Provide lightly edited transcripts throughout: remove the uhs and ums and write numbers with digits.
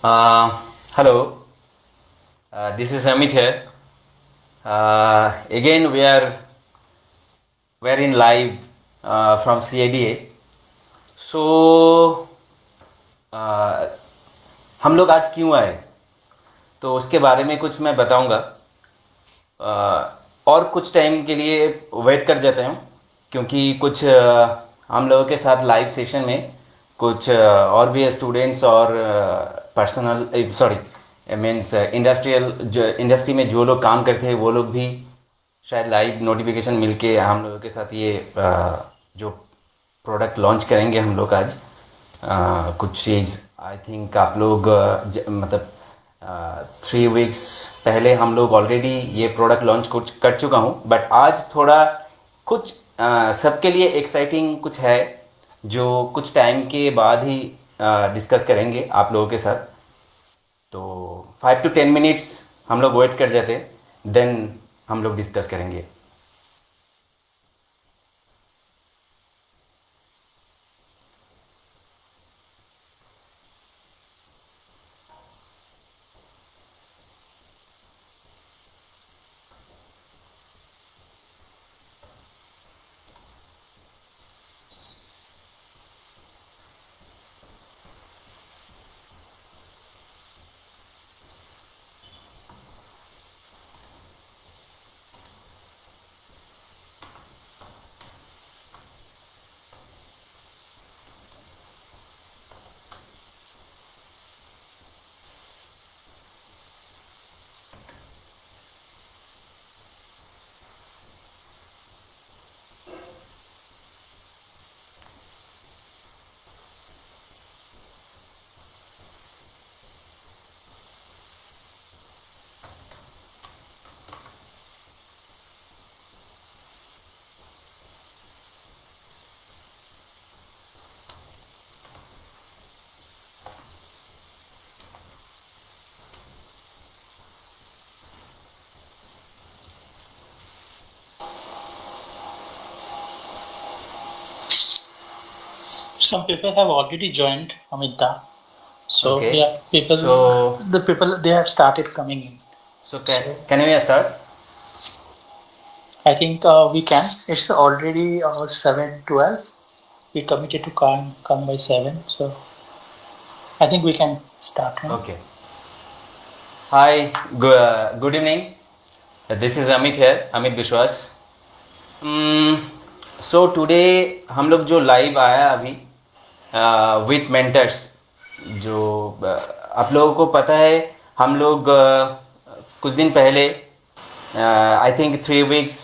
Hello, this is Amit here. Again, we are in live from CADA. So, uh, हम लोग आज क्यों आए तो उसके बारे में कुछ मैं बताऊंगा। और कुछ टाइम के लिए वेट कर जाते हैं क्योंकि कुछ हम लोगों के साथ लाइव सेशन में कुछ और भी स्टूडेंट्स और पर्सनल सॉरी मीन्स इंडस्ट्रियल जो इंडस्ट्री में जो लोग काम करते हैं वो लोग भी शायद लाइव नोटिफिकेशन मिलके हम लोगों के साथ ये जो प्रोडक्ट लॉन्च करेंगे हम लोग आज कुछ चीज़ आई थिंक आप लोग मतलब 3 वीक्स पहले हम लोग ऑलरेडी ये प्रोडक्ट लॉन्च कुछ कर चुका हूँ बट आज थोड़ा कुछ सबके लिए एक्साइटिंग कुछ है जो कुछ टाइम के बाद ही डिस्कस करेंगे आप लोगों के साथ। तो 5 to 10 मिनट्स हम लोग वेट कर जाते देन हम लोग डिस्कस करेंगे। Some people have already joined, Amita. So Okay. yeah, So the people they have started coming in. can we start? I think we can. It's already 7:12. We committed to come by 7, so I think we can start now. Okay. Hi, good evening. This is Amit here, Amit Bishwas. So today हम लोग जो live आया अभी with mentors जो आप लोगों को पता है हम लोग कुछ दिन पहले आई थिंक 3 वीक्स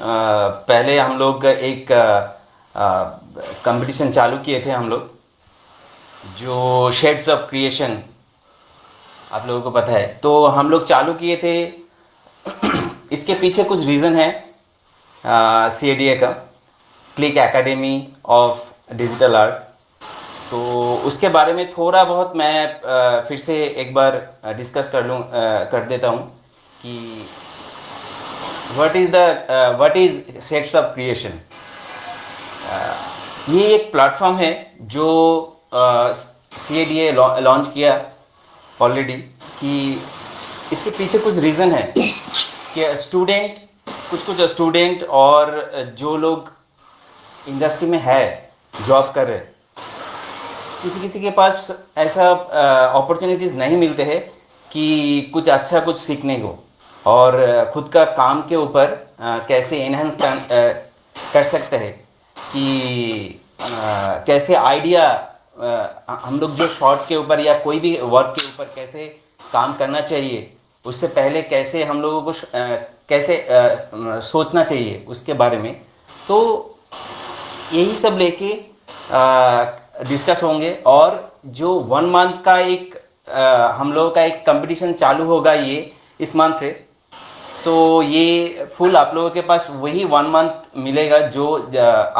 पहले हम लोग एक कंपटीशन चालू किए थे हम लोग जो शेड्स ऑफ क्रिएशन आप लोगों को पता है तो हम लोग चालू किए थे। इसके पीछे कुछ रीज़न है CADA का click academy of digital art. तो उसके बारे में थोड़ा बहुत मैं फिर से एक बार डिस्कस कर देता हूँ कि what is shades of creation. ये एक प्लेटफॉर्म है जो CADA लॉन्च किया ऑलरेडी कि इसके पीछे कुछ रीज़न है कि कुछ स्टूडेंट और जो लोग इंडस्ट्री में है जॉब कर रहे किसी किसी के पास ऐसा अपॉर्चुनिटीज़ नहीं मिलते हैं कि कुछ अच्छा कुछ सीखने को और खुद का काम के ऊपर कैसे एनहेंस कर सकते हैं कि कैसे आइडिया हम लोग जो शॉर्ट के ऊपर या कोई भी वर्क के ऊपर कैसे काम करना चाहिए उससे पहले कैसे हम लोगों को कैसे सोचना चाहिए उसके बारे में। तो यही सब लेके डिस्कस होंगे और जो 1 मंथ का एक हम लोगों का एक कंपटीशन चालू होगा ये इस मंथ से। तो ये फुल आप लोगों के पास वही 1 मंथ मिलेगा जो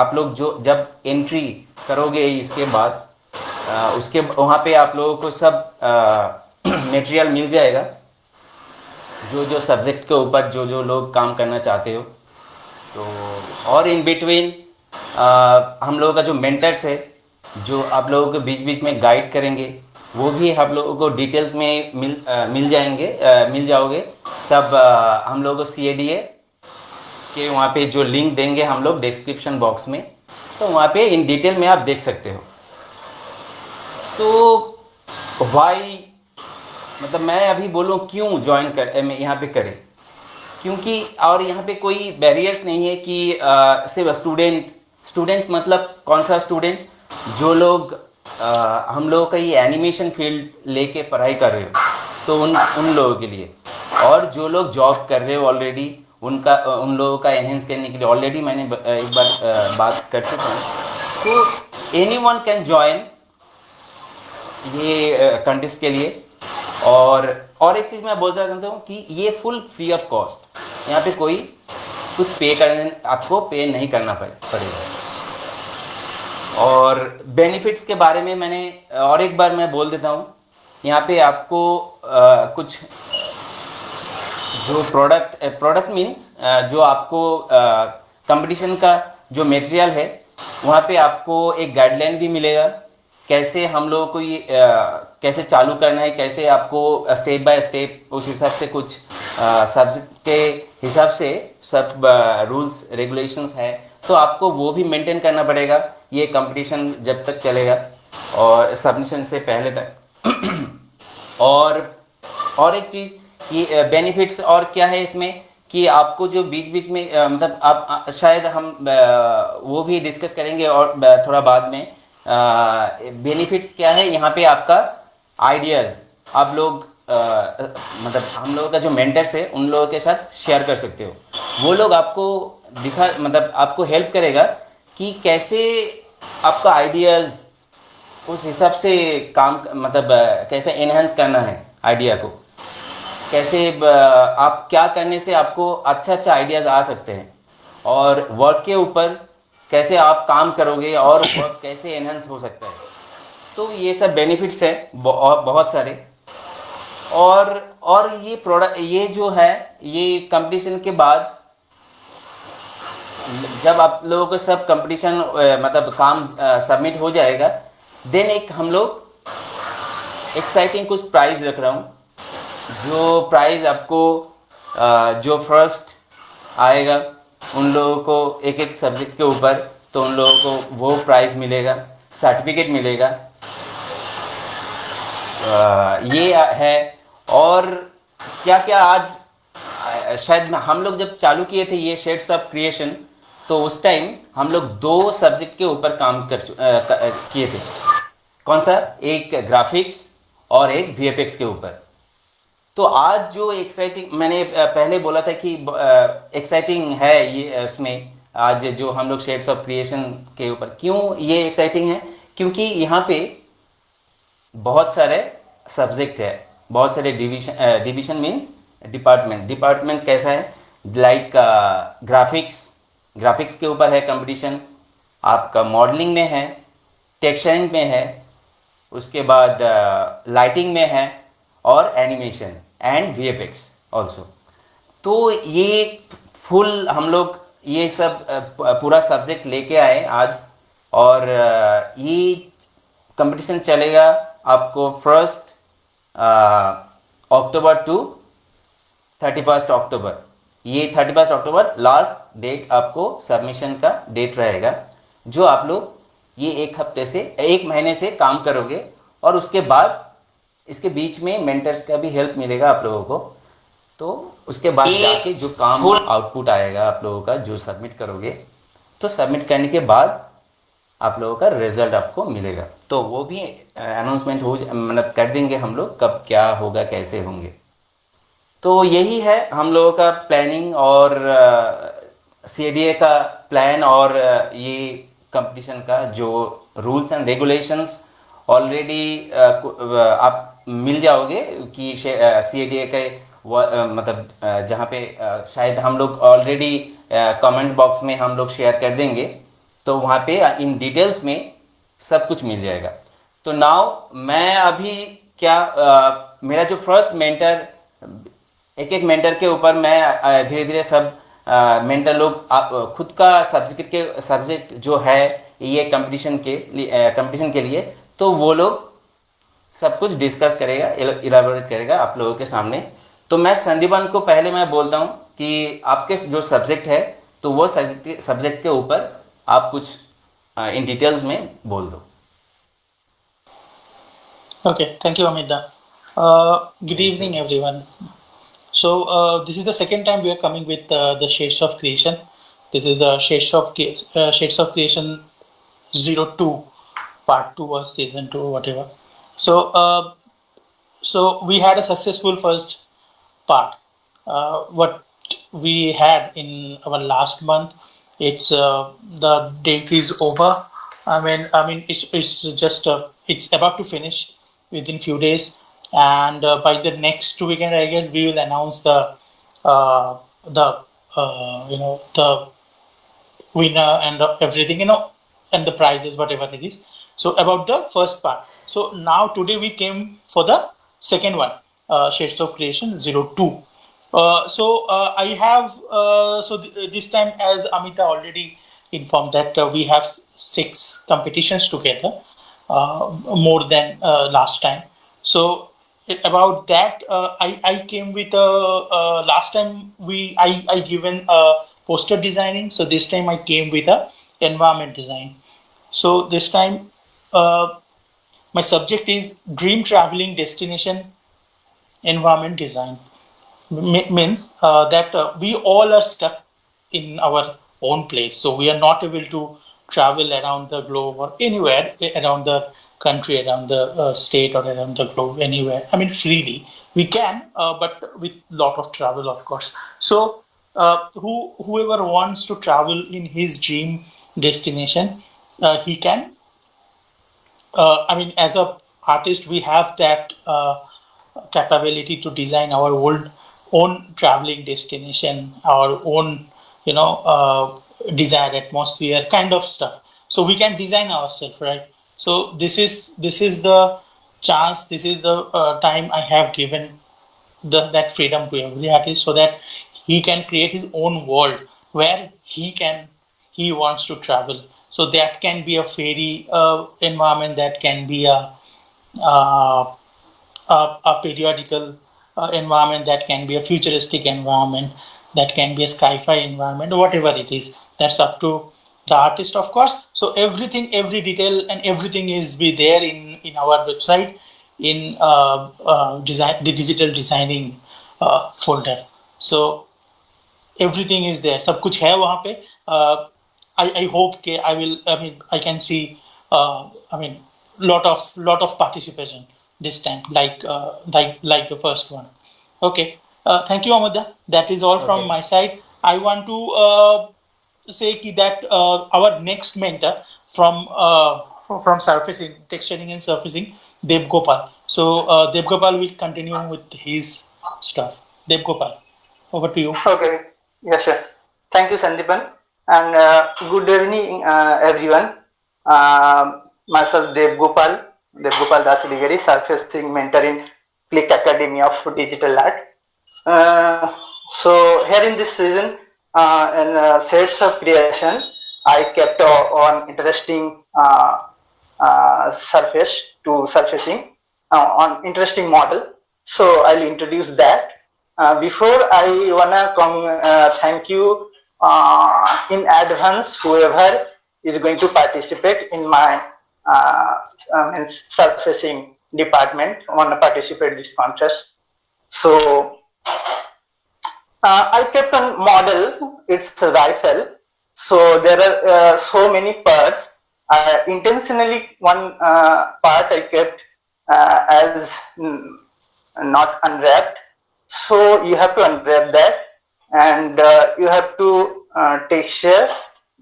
आप लोग जो जब एंट्री करोगे इसके बाद उसके वहाँ पे आप लोगों को सब मटेरियल मिल जाएगा जो जो सब्जेक्ट के ऊपर जो जो लोग काम करना चाहते हो। तो और इन बिटवीन हम लोगों का जो मेंटर्स है जो आप लोगों को बीच बीच में गाइड करेंगे वो भी हम लोगों को डिटेल्स में मिल जाएंगे, मिल जाओगे सब। हम लोगों को CADA के वहाँ पे जो लिंक देंगे हम लोग डिस्क्रिप्शन बॉक्स में, तो वहाँ पे इन डिटेल में आप देख सकते हो। तो वाई, मतलब मैं अभी बोलूँ क्यों ज्वाइन यहाँ पे करें, क्योंकि और यहाँ पे कोई बैरियर्स नहीं है कि सिर्फ स्टूडेंट मतलब कौन सा स्टूडेंट, जो लोग हम लोगों का ये एनिमेशन फील्ड लेके पढ़ाई कर रहे हो तो उन लोगों के लिए, और जो लोग जॉब कर रहे हो ऑलरेडी उन लोगों का एनहेंस करने के लिए ऑलरेडी मैंने एक बार बात कर चुका हूँ। तो एनी वन कैन ज्वाइन ये कंटेस्ट के लिए। और एक चीज़ मैं बोलता रहता हूँ कि ये फुल फ्री ऑफ कॉस्ट, यहाँ पे कोई कुछ आपको पे नहीं करना पड़ेगा। और बेनिफिट्स के बारे में मैंने और एक बार मैं बोल देता हूँ, यहाँ पे आपको कुछ जो प्रोडक्ट मीन्स जो आपको कंपटीशन का जो मटेरियल है, वहाँ पे आपको एक गाइडलाइन भी मिलेगा कैसे हम लोगों को ये कैसे चालू करना है, कैसे आपको स्टेप बाय स्टेप उस हिसाब से कुछ सब्जेक्ट के हिसाब से सब रूल्स रेगुलेशंस है, तो आपको वो भी मेंटेन करना पड़ेगा ये कंपटीशन जब तक चलेगा और सबमिशन से पहले तक। और एक चीज़ कि बेनिफिट्स और क्या है इसमें कि आपको जो बीच बीच में मतलब आप शायद हम वो भी डिस्कस करेंगे और थोड़ा बाद में। बेनिफिट्स क्या है यहाँ पे, आपका आइडियाज़ आप लोग मतलब हम लोगों का जो मेंटर्स है उन लोगों के साथ शेयर कर सकते हो। वो लोग आपको मतलब आपको हेल्प करेगा कि कैसे आपका आइडियाज़ उस हिसाब से काम मतलब कैसे एनहांस करना है आइडिया को, कैसे आप क्या करने से आपको अच्छा आइडियाज़ आ सकते हैं, और वर्क के ऊपर कैसे आप काम करोगे और वर्क कैसे एनहांस हो सकता है। तो ये सब बेनिफिट्स है बहुत सारे। और ये प्रोडक्ट ये जो है ये कंपटीशन के बाद जब आप लोगों को सब कंपटीशन मतलब काम सबमिट हो जाएगा, देन एक हम लोग एक्साइटिंग कुछ प्राइज़ रख रहा हूँ, जो प्राइज़ आपको जो फर्स्ट आएगा उन लोगों को एक सब्जेक्ट के ऊपर, तो उन लोगों को वो प्राइज़ मिलेगा, सर्टिफिकेट मिलेगा। ये है। और क्या क्या आज शायद हम लोग जब चालू किए थे ये शेड्स ऑफ क्रिएशन, तो उस टाइम हम लोग 2 सब्जेक्ट के ऊपर काम किए थे। कौन सा? एक ग्राफिक्स और एक VFX के ऊपर। तो आज जो एक्साइटिंग मैंने पहले बोला था कि एक्साइटिंग है ये इसमें आज जो हम लोग शेड्स ऑफ क्रिएशन के ऊपर, क्यों ये एक्साइटिंग है? क्योंकि यहाँ पे बहुत सारे सब्जेक्ट है, बहुत सारे डिवीजन मीन्स डिपार्टमेंट कैसा है, लाइक ग्राफिक्स के ऊपर है कंपटीशन, आपका मॉडलिंग में है, टेक्सचरिंग में है, उसके बाद लाइटिंग में है, और एनिमेशन एंड VFX ऑल्सो। तो ये फुल हम लोग ये सब पूरा सब्जेक्ट लेके आए आज। और ये कंपटीशन चलेगा आपको 1 अक्टूबर टू 31 अक्टूबर। ये 31 अक्टूबर लास्ट डेट आपको सबमिशन का डेट रहेगा, जो आप लोग ये एक महीने से काम करोगे, और उसके बाद इसके बीच में मेंटर्स का भी हेल्प मिलेगा आप लोगों को। तो उसके बाद जाके जो काम आउटपुट आएगा आप लोगों का, जो सबमिट करोगे, तो सबमिट करने के बाद आप लोगों का रिजल्ट आपको मिलेगा। तो वो भी अनाउंसमेंट मतलब कर देंगे हम लोग कब क्या होगा, कैसे होंगे। तो यही है हम लोगों का प्लानिंग और CADA का प्लान, और ये कंपटीशन का जो रूल्स एंड रेगुलेशंस ऑलरेडी आप मिल जाओगे कि CADA के मतलब जहाँ पे शायद हम लोग ऑलरेडी कमेंट बॉक्स में हम लोग शेयर कर देंगे, तो वहाँ पे इन डिटेल्स में सब कुछ मिल जाएगा। तो नाउ मैं अभी क्या मेरा जो फर्स्ट मेंटर, एक मेंटर के ऊपर मैं धीरे धीरे सब मेंटर लोग खुद का सब्जेक्ट जो है ये कंपटीशन के लिए, तो वो लोग सब कुछ डिस्कस करेगा, इलाबोरेट करेगा आप लोगों के सामने। तो मैं संदीपन को पहले मैं बोलता हूँ कि आपके जो सब्जेक्ट है तो वो सब्जेक्ट के ऊपर आप कुछ इन डिटेल्स में बोल दो। Okay, thank you, Amita. Good thank you. evening, everyone. So, this is the second time we are coming with the Shades of Creation. This is the Shades of Creation 02, part 2 or season 2, whatever. So, so we had a successful first part. What we had in our last month, it's the date is over. It's just it's about to finish within few days, and by the next weekend, I guess we will announce uh, the the winner and everything, and the prizes, whatever it is. So about the first part. So now today we came for the second one, Shades of Creation 02. I have this time, as Amita already informed, that we have six competitions together, more than last time. So about that, I came with last time I given poster designing. So this time I came with a environment design. So this time my subject is dream traveling destination environment design. Means that we all are stuck in our own place, so we are not able to travel around the globe or anywhere around the country, around the state, or around the globe, anywhere. I mean, freely we can, but with lot of travel, of course. So whoever wants to travel in his dream destination, he can. As a artist, we have that capability to design our own traveling destination, our own, desired atmosphere, kind of stuff. So we can design ourselves, right? So this is the chance. This is the time I have given that freedom to every artist, so that he can create his own world where he wants to travel. So that can be a fairy environment, that can be uh, a periodical environment, that can be a futuristic environment, that can be a sci-fi environment, whatever it is. That's up to the artist, of course. So everything, every detail and everything is be there in our website, in design, the digital designing folder. So everything is there, सब कुछ है वहाँ पे. I hope कि I can see lot of participation this time, like the first one. Okay, thank you, Amada. That is all from Okay. my side. I want to say that our next mentor from surfacing, texturing and surfacing, Dev Gopal. So Dev Gopal will continue with his stuff. Dev Gopal, over to you. Okay, yes, sir. Thank you, Sandipan, and good evening, everyone. Myself, Dev Gopal Das Digari, surfacing mentor in Click Academy of Digital Art. So here in this season, in Sales of Creation, I kept on interesting surface to surfacing on interesting model. So I'll introduce that. Before I wanna thank you in advance whoever is going to participate in my surfacing department wanna participate this contest. So I kept a model. It's a rifle. So there are so many parts. Intentionally, one part I kept as not unwrapped. So you have to unwrap that, and you have to texture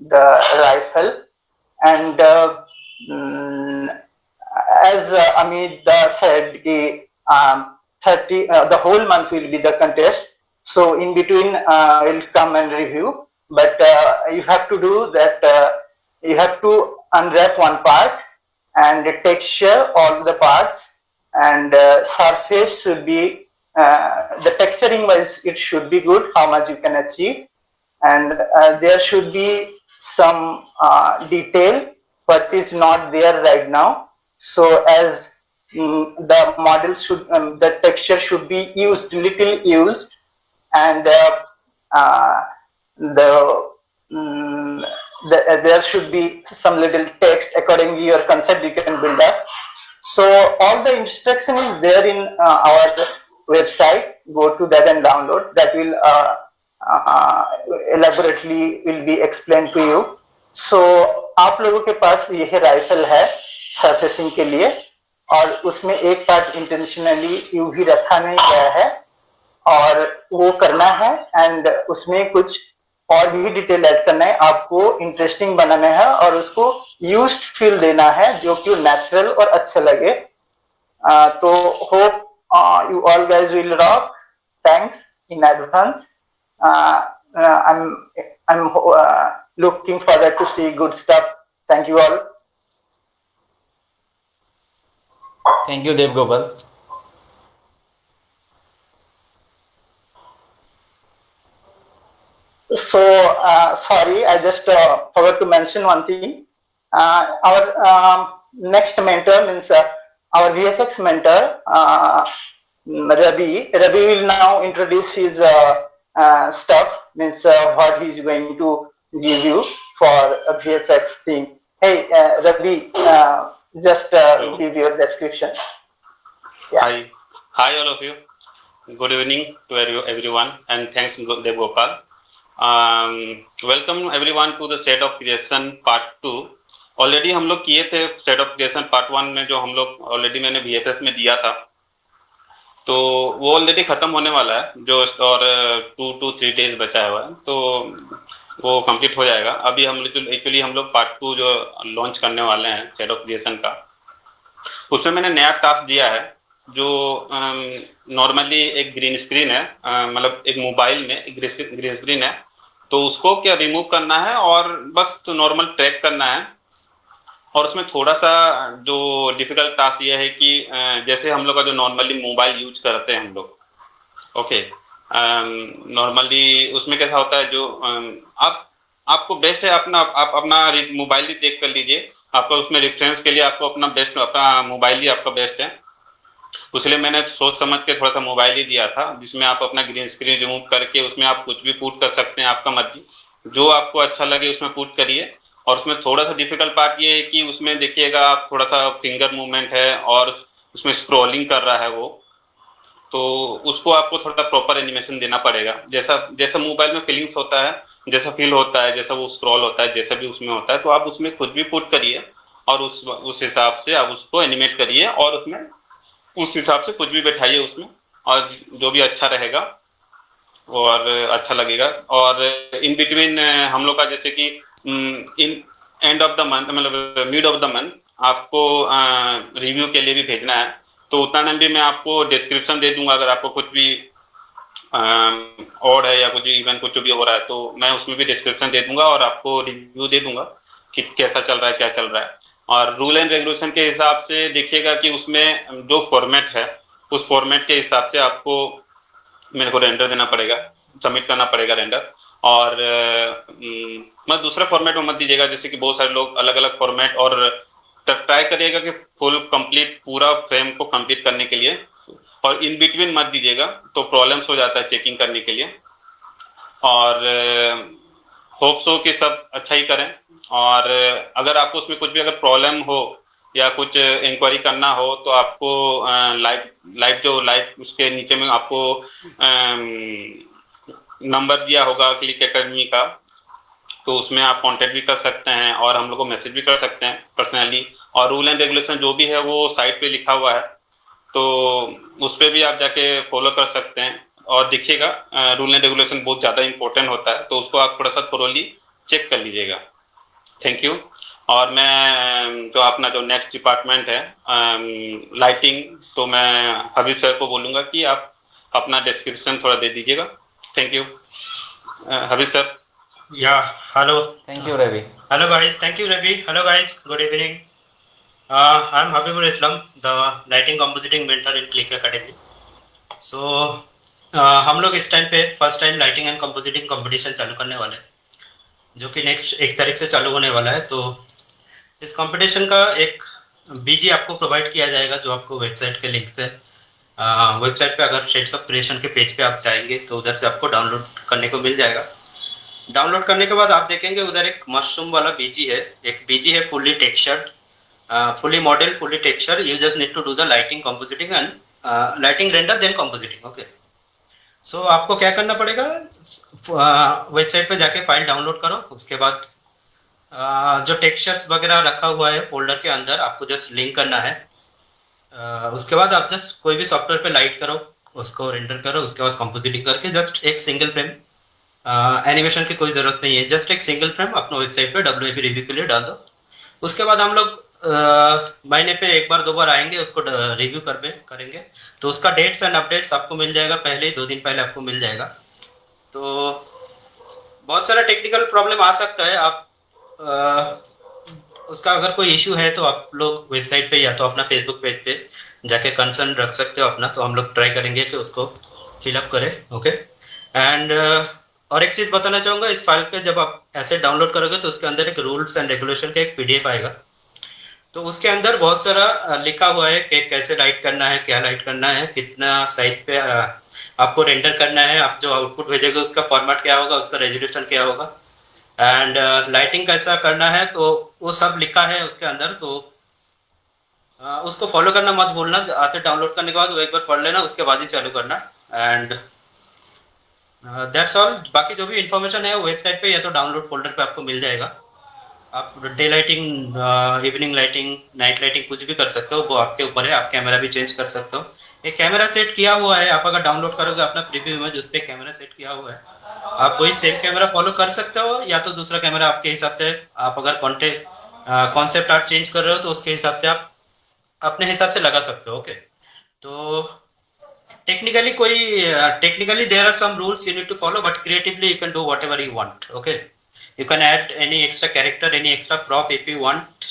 the rifle. And as Amit said, the whole month will be the contest. So in between, we'll come and review. But you have to do that. You have to unwrap one part and texture all the parts, and surface should be the texturing wise. It should be good. How much you can achieve, and there should be some detail, but it's not there right now. So as the model should, the texture should be little used, and uh, the, mm, there should be some little text according to your concept you can build up. So all the instruction is there in our website. Go to that and download. That will uh, elaborately will be explained to you. So आप लोगों के पास यह rifle है surfacing के लिए, और उसमें एक पार्ट इंटेंशनली यू भी रखा नहीं गया है और वो करना है, एंड उसमें कुछ और भी डिटेल ऐड करना है, आपको इंटरेस्टिंग बनाना है और उसको यूज्ड फील देना है जो कि नेचुरल और अच्छा लगे. तो hope you all guys will rock. Thanks in advance. I'm looking forward to see good stuff. Thank you all. Thank you, Dev Gopal. So sorry, I just forgot to mention one thing. Our next mentor means our VFX mentor, Ravi. Ravi will now introduce his stuff, means what he's going to give you for a VFX thing. Hey, Ravi, just give your description. Yeah. Hi, all of you. Good evening to everyone, and thanks, Dev Gopal. Welcome everyone to the set of creation part 2. Already हम लोग किए थे set of creation part 1 में, जो हम लोग already मैंने VFS में दिया था, तो वो ऑलरेडी खत्म होने वाला है, जो और 2 to 3 days बचा हुआ है, तो वो कंप्लीट हो जाएगा. अभी हम लोग एक्चुअली हम लोग पार्ट 2 जो लॉन्च करने वाले हैं सेट ऑफ क्रिएशन का, उसमें मैंने नया टास्क दिया है जो नॉर्मली एक ग्रीन स्क्रीन है, मतलब एक मोबाइल में एक ग्रीन स्क्रीन है, तो उसको क्या रिमूव करना है और बस तो नॉर्मल ट्रैक करना है. और उसमें थोड़ा सा जो डिफिकल्ट टास्क ये है कि जैसे हम लोग का जो नॉर्मली मोबाइल यूज करते हैं हम लोग, ओके, नॉर्मली उसमें कैसा होता है, जो आपको बेस्ट है आप अपना मोबाइल ही देख कर लीजिए, आपका उसमें रेफरेंस के लिए आपको अपना मोबाइल ही आपका बेस्ट है. इसलिए मैंने सोच समझ के थोड़ा सा मोबाइल ही दिया था, जिसमें आप अपना ग्रीन स्क्रीन रिमूव करके उसमें आप कुछ भी पुट कर सकते हैं, आपका मर्जी, जो आपको अच्छा लगे उसमें पुट करिए. और उसमें थोड़ा सा डिफिकल्ट पार्ट ये है कि उसमें देखिएगा आप थोड़ा सा फिंगर मूवमेंट है और उसमें स्क्रॉलिंग कर रहा है वो, तो उसको आपको थोड़ा प्रॉपर एनिमेशन देना पड़ेगा. जैसा मोबाइल में फीलिंग्स होता है, जैसा फील होता है, जैसा वो स्क्रॉल होता है, जैसा भी उसमें होता है, तो आप उसमें कुछ भी पुट करिए और उस हिसाब से आप उसको एनिमेट करिए और उसमें उस हिसाब से कुछ भी बैठाइए उसमें, और जो भी अच्छा रहेगा और अच्छा लगेगा. और इन बिटवीन हम लोग का जैसे कि in end of the month, मतलब मिड ऑफ द मंथ आपको रिव्यू के लिए भी भेजना है, तो उतना टाइम भी मैं आपको डिस्क्रिप्शन दे दूंगा. अगर आपको कुछ भी और है या कुछ इवन कुछ भी हो रहा है, तो मैं उसमें भी डिस्क्रिप्शन दे दूंगा और आपको रिव्यू दे दूंगा कि कैसा चल रहा है, क्या चल रहा है. और रूल एंड रेगुलेशन के हिसाब से देखिएगा कि उसमें जो फॉर्मेट है उस फॉर्मेट के हिसाब से आपको मेरे को रेंडर देना पड़ेगा, सबमिट करना पड़ेगा रेंडर. और मैं दूसरा फॉर्मेट में मत दीजिएगा, जैसे कि बहुत सारे लोग अलग अलग फॉर्मेट, और ट्राई करिएगा कि फुल कंप्लीट पूरा फ्रेम को कंप्लीट करने के लिए, और इन बिटवीन मत दीजिएगा, तो प्रॉब्लम्स हो जाता है चेकिंग करने के लिए. और होप सो कि सब अच्छा ही करें. और अगर आपको उसमें कुछ भी अगर प्रॉब्लम हो या कुछ इंक्वायरी करना हो, तो आपको लाइव उसके नीचे में आपको नंबर दिया होगा क्लिक एकेडमी का, तो उसमें आप कांटेक्ट भी कर सकते हैं और हम लोग को मैसेज भी कर सकते हैं पर्सनली. और रूल एंड रेगुलेशन जो भी है वो साइट पे लिखा हुआ है, तो उस पर भी आप जाके फॉलो कर सकते हैं. और देखिएगा रूल एंड रेगुलेशन बहुत ज़्यादा इंपॉर्टेंट होता है, तो उसको आप थोड़ा सा थोरोली चेक कर लीजिएगा. Thank you. और मैं जो अपना जो नेक्स्ट डिपार्टमेंट है लाइटिंग, तो मैं हबीब सर को बोलूँगा कि आप अपना डिस्क्रिप्शन थोड़ा दे दीजिएगा. Thank you Habib sir. Yeah, hello. Thank you, Ravi. Hello guys, thank you Ravi. Hello guys, good evening. I'm Habibur Islam, the lighting compositing mentor in Click Academy. So हम लोग इस टाइम पे first time lighting and compositing competition चालू करने वाले हैं, जो कि नेक्स्ट 1 तारीख से चालू होने वाला है. तो इस कंपटीशन का एक बीजी आपको प्रोवाइड किया जाएगा, जो आपको वेबसाइट के लिंक से वेबसाइट पे अगर शेड्स ऑफ क्रिएशन के पेज पे आप जाएंगे तो उधर से आपको डाउनलोड करने को मिल जाएगा। डाउनलोड करने के बाद आप देखेंगे उधर एक मशरूम वाला बीजी है, एक बीजी है fully textured, fully model, fully texture. You just need to do the lighting, compositing and lighting render then compositing. Okay, so आपको क्या करना पड़ेगा, वेबसाइट पे जाके फाइल डाउनलोड करो। उसके बाद जो टेक्सचर्स वगैरह रखा हुआ है फोल्डर के अंदर आपको जस्ट लिंक करना है। उसके बाद आप जस्ट कोई भी सॉफ्टवेयर पे लाइट करो, उसको रेंडर करो, उसके बाद कंपोजिटिंग करके जस्ट एक सिंगल फ्रेम, एनिमेशन की कोई ज़रूरत नहीं है, जस्ट एक सिंगल फ्रेम अपना वेबसाइट पे WAP रिव्यू के लिए डाल दो। उसके बाद हम लोग महीने पे एक बार 2 बार आएंगे, उसको रिव्यू करेंगे। तो उसका डेट्स एंड अपडेट्स आपको मिल जाएगा, पहले ही 2 दिन पहले आपको मिल जाएगा। तो बहुत सारा टेक्निकल प्रॉब्लम आ सकता है, आप उसका अगर कोई इशू है तो आप लोग वेबसाइट पे या तो अपना फेसबुक पेज पे जाके कंसर्न रख सकते हो अपना, तो हम लोग ट्राई करेंगे कि उसको फिलअप करें। ओके, एंड और एक चीज़ बताना चाहूँगा, इस फाइल के जब आप ऐसे डाउनलोड करोगे तो उसके अंदर एक रूल्स एंड रेगुलेशन का एक PDF आएगा। तो उसके अंदर बहुत सारा लिखा हुआ है कि कैसे लाइट करना है, क्या लाइट करना है, कितना साइज पे आपको रेंडर करना है, आप जो आउटपुट भेजेंगे उसका फॉर्मेट क्या होगा, उसका रेजोल्यूशन क्या होगा, एंड लाइटिंग कैसा करना है, तो वो सब लिखा है उसके अंदर। तो उसको फॉलो करना मत भूलना। आज से डाउनलोड करने के बाद वो एक बार पढ़ लेना, उसके बाद ही चालू करना। And that's all. बाकी जो भी इन्फॉर्मेशन है वो वेबसाइट पे या तो डाउनलोड फोल्डर पे आपको मिल जाएगा। आप day lighting, evening lighting, night lighting कुछ भी कर सकते हो, वो आपके ऊपर है। आप कैमरा भी चेंज कर सकते हो। एक कैमरा सेट किया हुआ है, आप अगर डाउनलोड करोगे अपना प्रीव्यू इमेज, उस पर कैमरा सेट किया हुआ है, आप वही सेम कैमरा फॉलो कर सकते हो, या तो दूसरा कैमरा आपके हिसाब से, आप अगर कॉन्सेप्ट आर्ट चेंज कर रहे हो तो उसके हिसाब से आप अपने हिसाब से लगा सकते हो। ओके, तो technically there are some rules you need to follow, but creatively you can do whatever you want. Okay, you can add any extra character, any extra prop if you want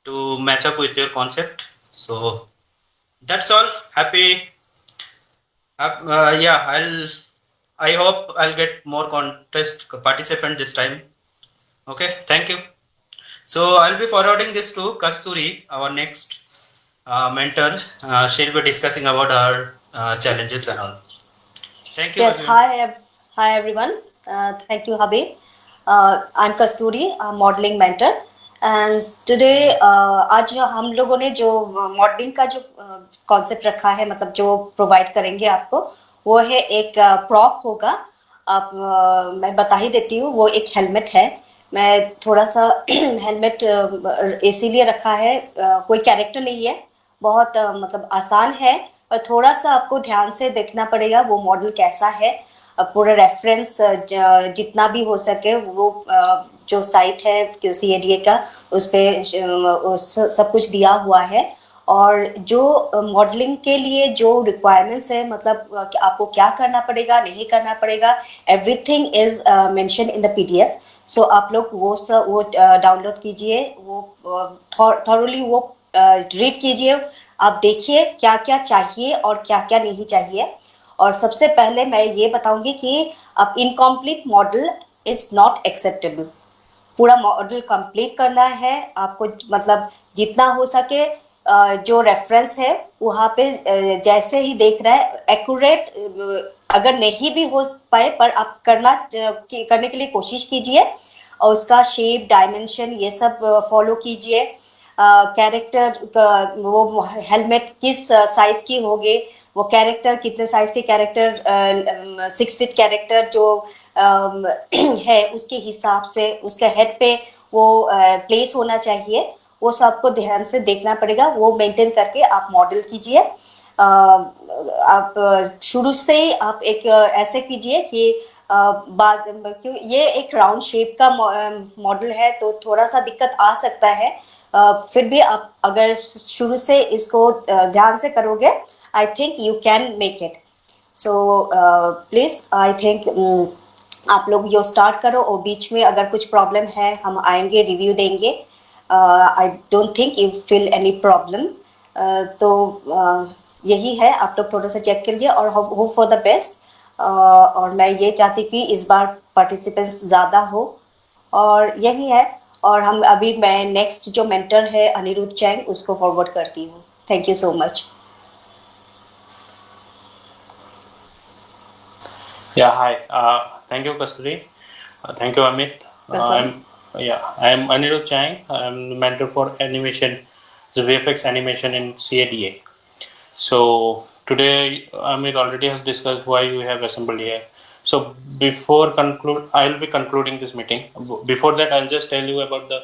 to match up with your concept. So that's all. Happy yeah, I hope I'll get more contest participant this time. Okay, thank you. So I'll be forwarding this to Kasturi, our next mentor. She'll be discussing about her challenges and all. Thank you. Yes, everyone. hi everyone. Thank you, Habib. I'm Kasturi, a modeling mentor. And today, आज हम लोगों ने जो modelling का जो concept रखा है, मतलब जो प्रोवाइड करेंगे आपको, वो है एक प्रॉप होगा। आप मैं बता ही देती हूँ, वो एक हेलमेट है। मैं थोड़ा सा हेलमेट इसीलिए रखा है, कोई कैरेक्टर नहीं है, बहुत मतलब आसान है, और थोड़ा सा आपको ध्यान से देखना पड़ेगा वो मॉडल कैसा है। पूरा रेफरेंस जितना भी हो सके वो जो साइट है CADA का, उस पर सब कुछ दिया हुआ है। और जो मॉडलिंग के लिए जो रिक्वायरमेंट्स है, मतलब आपको क्या करना पड़ेगा, नहीं करना पड़ेगा, everything is mention in the PDF। सो आप लोग वो डाउनलोड कीजिए, वो थॉरली वो रीड कीजिए, आप देखिए क्या क्या चाहिए और क्या क्या नहीं चाहिए। और सबसे पहले मैं ये बताऊंगी कि अब incomplete model is not acceptable. पूरा मॉडल कंप्लीट करना है आपको, मतलब जितना हो सके जो रेफरेंस है वहाँ पे जैसे ही देख रहा है एक्यूरेट, अगर नहीं भी हो पाए पर आप करने के लिए कोशिश कीजिए, और उसका शेप, डायमेंशन ये सब फॉलो कीजिए। कैरेक्टर वो हेलमेट किस साइज की होगी, वो कैरेक्टर कितने साइज के कैरेक्टर, 6 फीट कैरेक्टर जो है उसके हिसाब से उसके हेड पे वो प्लेस होना चाहिए। वो सबको ध्यान से देखना पड़ेगा, वो मेंटेन करके आप मॉडल कीजिए। आप शुरू से ही आप एक ऐसे कीजिए कि क्यों ये एक राउंड शेप का मॉडल है तो थोड़ा सा दिक्कत आ सकता है, फिर भी आप अगर शुरू से इसको ध्यान से करोगे, I think you can make it. So please, I think आप लोग यो स्टार्ट करो, और बीच में अगर कुछ प्रॉब्लम है हम आएंगे, रिव्यू देंगे। I don't think you feel any problem. तो यही है, आप लोग थोड़ा सा चेक कीजिए और होप फॉर द बेस्ट। और मैं ये चाहती कि इस बार पार्टिसिपेंट्स ज़्यादा हो, और यही है। और मैं नेक्स्ट जो मेंटर है अनिरुद्ध चैंग उसको फॉरवर्ड करती हूँ. Thank you so much. Yeah, hi. Thank you, Kasturi. Thank you, Amit. Welcome. I'm Anirudh Chang. I'm the mentor for animation, the VFX animation in CADA. So today, Amit already has discussed why we have assembled here. So I'll be concluding this meeting. Before that, I'll just tell you about the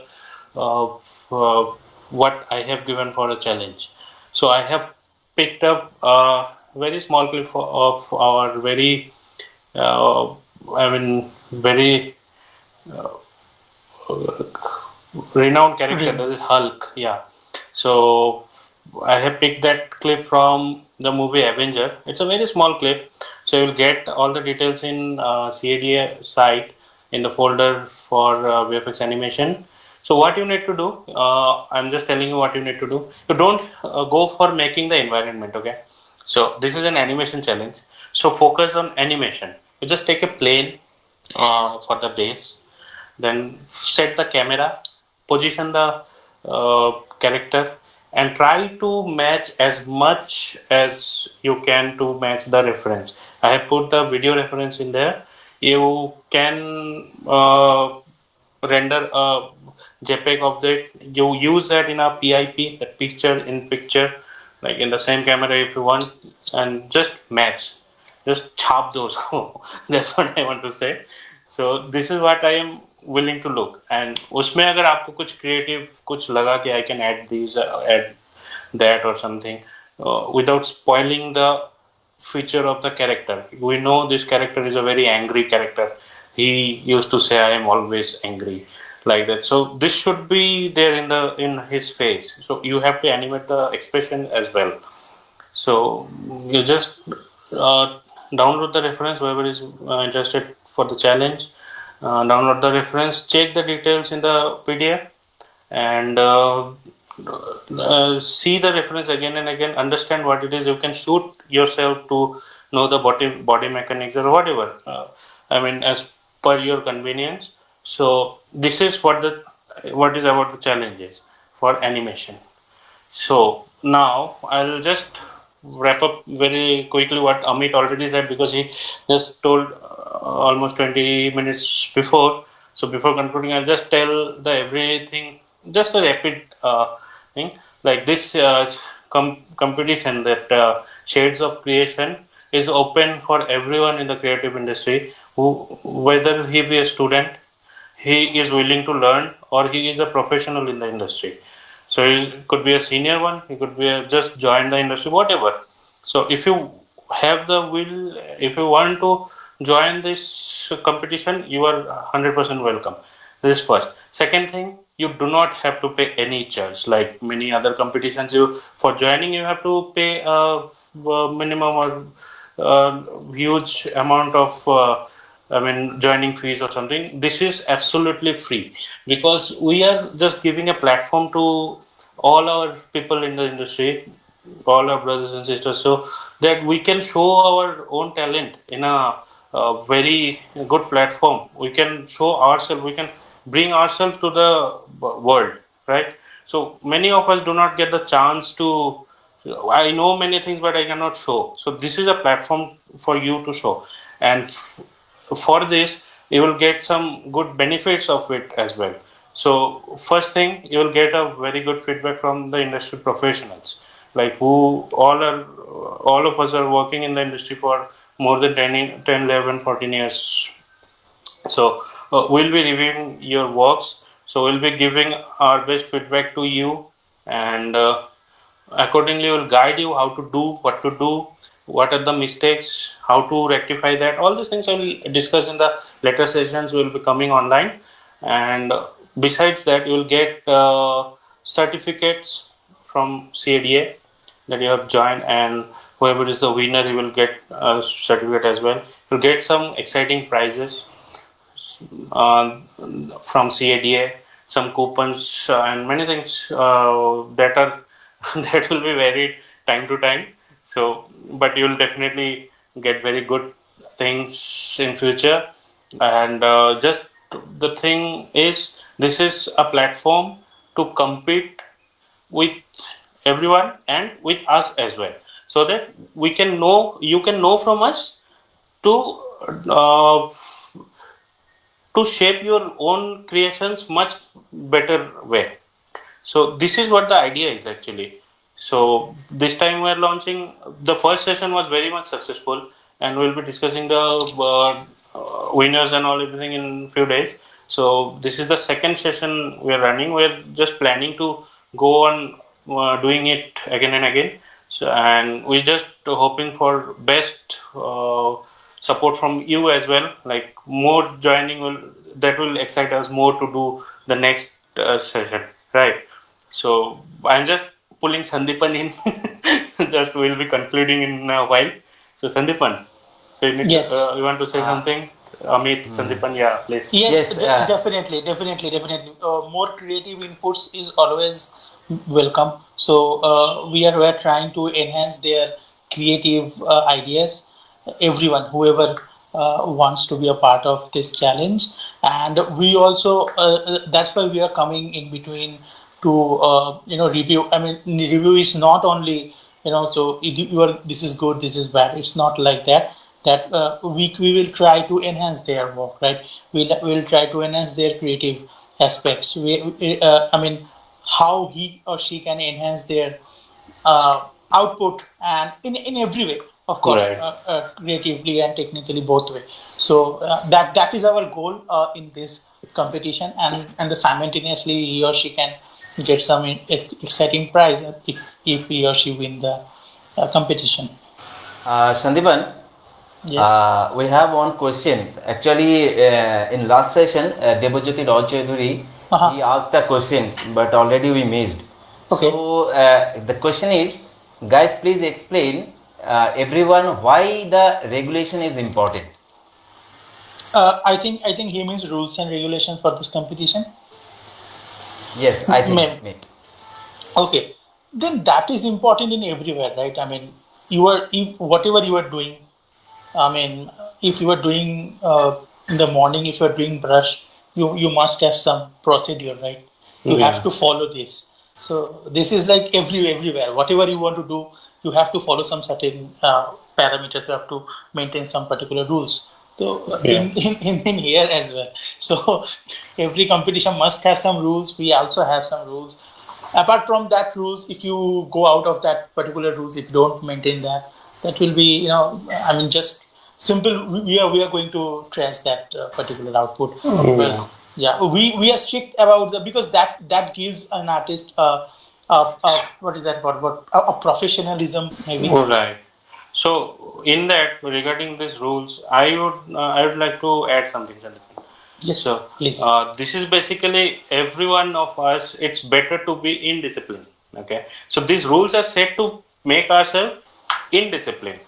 what I have given for a challenge. So I have picked up a very small clip of our very very renowned character, that is Hulk. Yeah. So I have picked that clip from the movie Avenger. It's a very small clip, so you'll get all the details in CADA site in the folder for VFX animation. So what you need to do, I'm just telling you what you need to do. You don't go for making the environment, okay? So this is an animation challenge. So focus on animation. You just take a plane for the base, then set the camera, position the character, and try to match as much as you can to match the reference. I have put the video reference in there. You can render a JPEG object. You use that in a PIP, that picture in picture, like in the same camera if you want, and just match. Just chop those. That's what I want to say. So this is what I am willing to look. And उसमें अगर आपको कुछ creative कुछ लगा कि I can add these, add that or something, without spoiling the feature of the character. We know this character is a very angry character. He used to say, "I am always angry," like that. So this should be there in his face. So you have to animate the expression as well. So you just download the reference, whoever is interested for the challenge. Download the reference, check the details in the PDF, and see the reference again and again, understand what it is. You can shoot yourself to know the body mechanics or whatever, as per your convenience. So this is what is about the challenges for animation. So now I'll just wrap up very quickly what Amit already said, because he just told almost 20 minutes before. So before concluding, I'll just tell the everything, just a rapid thing, like this competition, that Shades of Creation is open for everyone in the creative industry, whether he be a student, he is willing to learn, or he is a professional in the industry. So he could be a senior one, he could be just join the industry, whatever. So if you have the will, if you want to join this competition, you are 100% welcome. This is first. Second thing, you do not have to pay any charge like many other competitions. For joining you have to pay a minimum or huge amount of joining fees or something. This is absolutely free, because we are just giving a platform to all our people in the industry, all our brothers and sisters, so that we can show our own talent in a very good platform. We can show ourselves, we can bring ourselves to the world, right? So many of us do not get the chance to. I know many things, but I cannot show. So this is a platform for you to show, and for this you will get some good benefits of it as well. So first thing, you will get a very good feedback from the industry professionals, like who all of us are working in the industry for more than 10, 11, 14 years. So we'll be reviewing your works. So we'll be giving our best feedback to you, and accordingly we'll guide you how to do, what to do, what are the mistakes, how to rectify that. All these things I will discuss in the later sessions. Will be coming online, and besides that, you will get certificates from CADA that you have joined, and whoever is the winner, he will get a certificate as well. You'll get some exciting prizes from CADA, some coupons, and many things that are that will be varied time to time. So, but you will definitely get very good things in future. And just the thing is, This is a platform to compete with everyone and with us as well, so that we can know, you can know from us to uh, to shape your own creations much better way. So this is what the idea is actually. So this time we're launching. The first session was very much successful, and we'll be discussing the winners and all everything in few days. So this is the second session we're running. We're just planning to go on doing it again and again. So, and we're just hoping for best support from you as well. Like more joining will, that will excite us more to do the next session, right? So I'm just pulling Sandipan in. Just we'll be concluding in a while. So Sandipan, so you need Yes. to, you want to say something? Amit, Sandipan, yeah, please. Yes, Yes, definitely. More creative inputs is always welcome. So we are trying to enhance their creative ideas. Everyone, whoever wants to be a part of this challenge, and we also that's why we are coming in between to review. I mean, review is not only so you are, this is good, this is bad. It's not like that. That we will try to enhance their work, right? We'll try to enhance their creative aspects. I mean, how he or she can enhance their output, and in every way, of course, Right. creatively and technically, both way. So that is our goal in this competition, and the simultaneously he or she can get some exciting prize if he or she win the competition. Sandipan, Yes. we have one question. Actually, in last session, Debojyoti Roy Chaudhary, Uh-huh. he asked the questions, but already we missed. Okay. So the question is, guys, please explain everyone why the regulation is important. I think he means rules and regulations for this competition. Yes, I Maybe. think. Okay, then that is important in everywhere, right? I mean, if whatever you are doing, I mean, if you are doing in the morning, if you are doing brush, you must have some procedure, right? You have to follow this. So this is like everywhere. Whatever you want to do, you have to follow some certain parameters. You have to maintain some particular rules. So in here as well. So every competition must have some rules. We also have some rules. Apart from that rules, if you go out of that particular rules, if you don't maintain that, that will be, I mean, just simple. We are going to trash that particular output. Because, yeah, we are strict about the, because that gives an artist what is that word? What a professionalism maybe. All right. So in that, regarding these rules, I would like to add something, Sandipan. Yes, So please. this is basically every one of us. It's better to be in discipline. Okay. So these rules are set to make ourselves in discipline.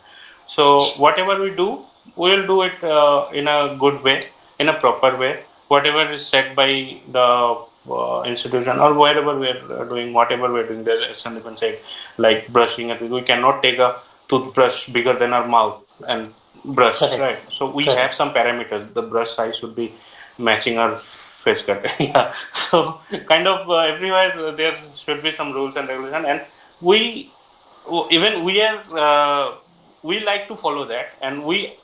So whatever we do, we will do it in a good way, in a proper way. Whatever is set by the institution or wherever we are doing, whatever we are doing. There, as Sandipan said, like brushing it, we cannot take a toothbrush bigger than our mouth and brush, Correct. right? So we Correct. have some parameters. The brush size should be matching our face cut. Yeah. So kind of everywhere there should be some rules and regulation, and we even we are we like to follow that, and we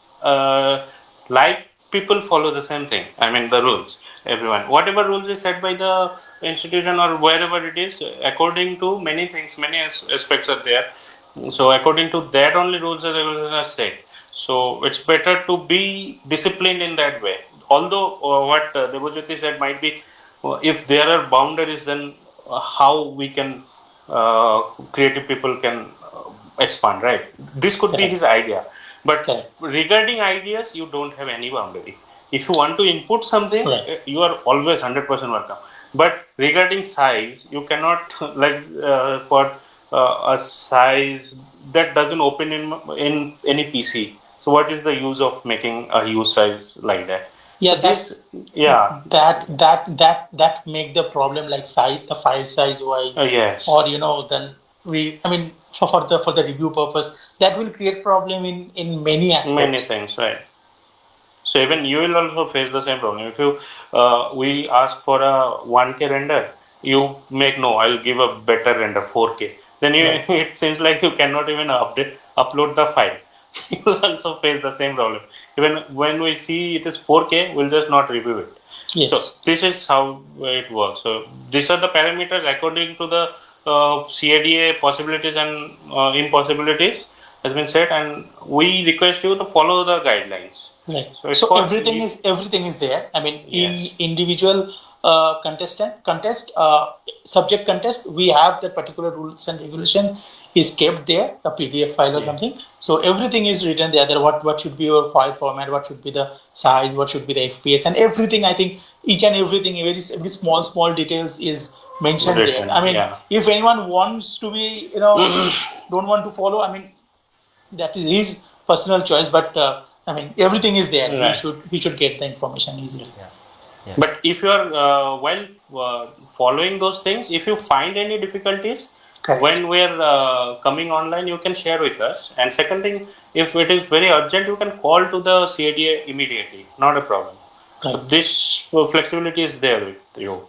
like people follow the same thing. I mean the rules. Everyone, whatever rules is set by the institution or wherever it is, according to many things, many aspects are there. So according to that, only rules and regulations are set. So it's better to be disciplined in that way. Although what Debojyoti said might be, if there are boundaries, then how we can creative people can expand, right? This could be Correct. his idea. But Correct. regarding ideas, you don't have any boundary. If you want to input something, Right. you are always 100% welcome. But regarding size, you cannot like for a size that doesn't open in any PC. So what is the use of making a huge size like that? Yeah, So this, yeah, that make the problem like size, the file size wise, yes. or then I mean for the review purpose, that will create problem in many aspects. Many things, right? So even you will also face the same problem. If you we ask for a 1K render, you make no, I'll give a better render 4K. Then you it seems like you cannot even upload the file. You will also face the same problem. Even when we see it is 4K, we'll just not review it. Yes. So this is how it works. So these are the parameters according to the CADA possibilities and impossibilities has been set, and we request you to follow the guidelines. Right. So it's So for- everything is there. I mean, in Yes. individual subject contest, we have the particular rules and regulation is kept there, a PDF file or something. So everything is written there. That what should be your file format, what should be the size, what should be the FPS, and everything. I think each and everything, every small details is mentioned Written, there. I mean, yeah. if anyone wants to be, don't want to follow, I mean, that is his personal choice, but I mean everything is there. Right. He should get the information easily. But if you are while following those things, if you find any difficulties Correct. when we're coming online, you can share with us. And second thing, if it is very urgent, you can call to the CADA immediately. Not a problem. So Correct. this flexibility is there with you.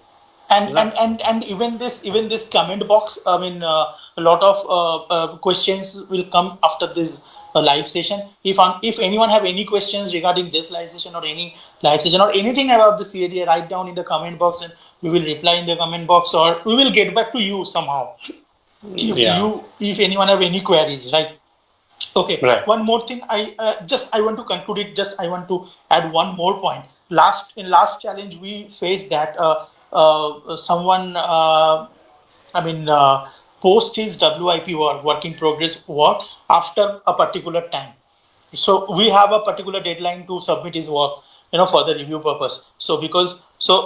And even this comment box, I mean a lot of questions will come after this live session. If anyone have any questions regarding this live session or any live session or anything about the CADA, write down in the comment box and we will reply in the comment box, or we will get back to you somehow. If anyone have any queries, right? Okay. Right. One more thing, I want to conclude it. I want to add one more point. Last challenge we faced that someone post his WIP work, work in progress work, after a particular time. So we have a particular deadline to submit his work, for the review purpose. So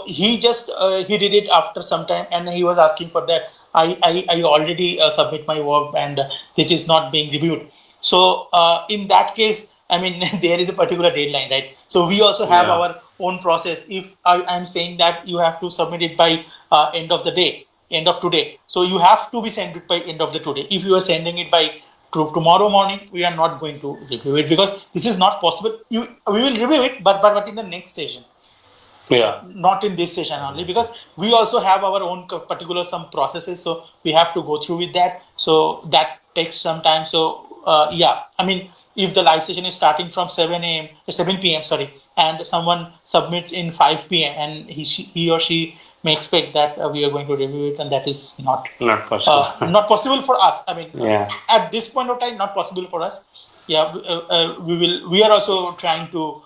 he just he did it after some time, and he was asking for that. I already submit my work and it is not being reviewed. So in that case, I mean, there is a particular deadline, right? So we also have our own process. If I am saying that you have to submit it by end of today, so you have to be sent it by end of the today. If you are sending it by tomorrow morning, we are not going to review it because this is not possible. We will review it, but in the next session. Yeah. Not in this session only, because we also have our own particular some processes, so we have to go through with that. So that takes some time. So I mean, if the live session is starting from 7 p.m. and someone submits in 5 p.m. and he or she may expect that we are going to review it, and that is not possible. not possible for us. I mean, Yeah. at this point of time, not possible for us. Yeah, we are also trying to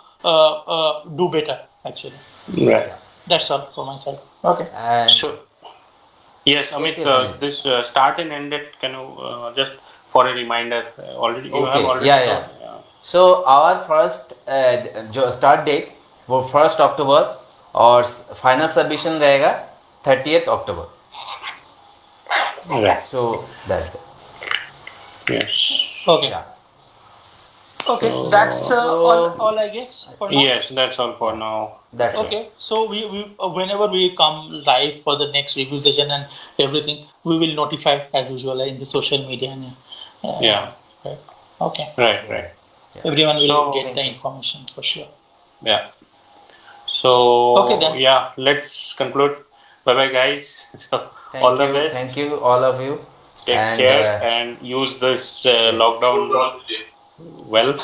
do better, actually. Right. That's all for my side. Okay. And Sure. Yes, Amit, yes, Amit. this start and end date, can you just for a reminder, already you have Okay, already yeah. So our first start date वो 1st अक्टूबर और final submission रहेगा 30th October. Right. So that. Okay. Okay. So- That's all I guess for now. Yes, that's all for now. That's it. Okay. So we whenever we come live for the next review session and everything, we will notify as usual in the social media. And, Yeah. Right. Okay. Right. Everyone will So- get the information for sure. Yeah. So Okay, then. yeah, let's conclude. Bye bye, guys. So all the best. Thank you, all of you. Take And, care and use this lockdown well.